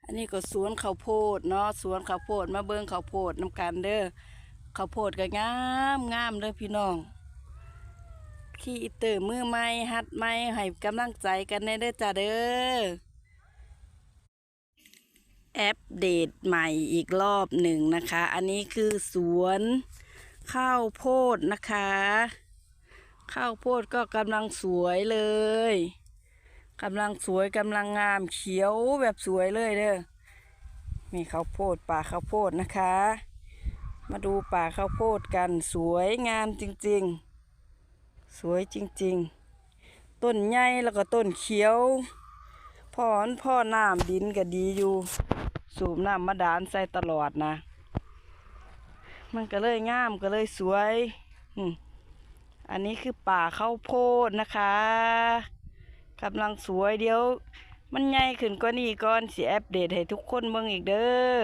อันนี้ก็สวนข้าวโพดเนาะสวนข้าวโพดมาเบิ่งข้าวโพดนำกันเด้อข้าวโพดก็งามงามเด้อพี่น้องขี้อิเตอร์มือใหม่หัดใหม่ให้กำลังใจกันในเด้อจ้าเด้ออัปเดตใหม่อีกรอบหนึ่งนะคะ อันนี้คือสวนข้าวโพดนะคะข้าวโพดก็กำลังสวยเลยกำลังสวยกำลังงามเขียวแบบสวยเลยเด้อมีข้าวโพดป่าข้าวโพดนะคะมาดูป่าข้าวโพดกันสวยงามจริงๆสวยจริงๆต้นใหญ่แล้วก็ต้นเขียวพ่อน้ำดินก็ดีอยู่สูบน้ำมาดานใส่ตลอดนะมันก็เลยงามก็เลยสวยอันนี้คือป่าข้าวโพดนะคะกำลังสวยเดี๋ยวมันใหญ่ขึ้นกว่านี้ก่อนสิอัปเดตให้ทุกคนเบิ่งอีกเด้อ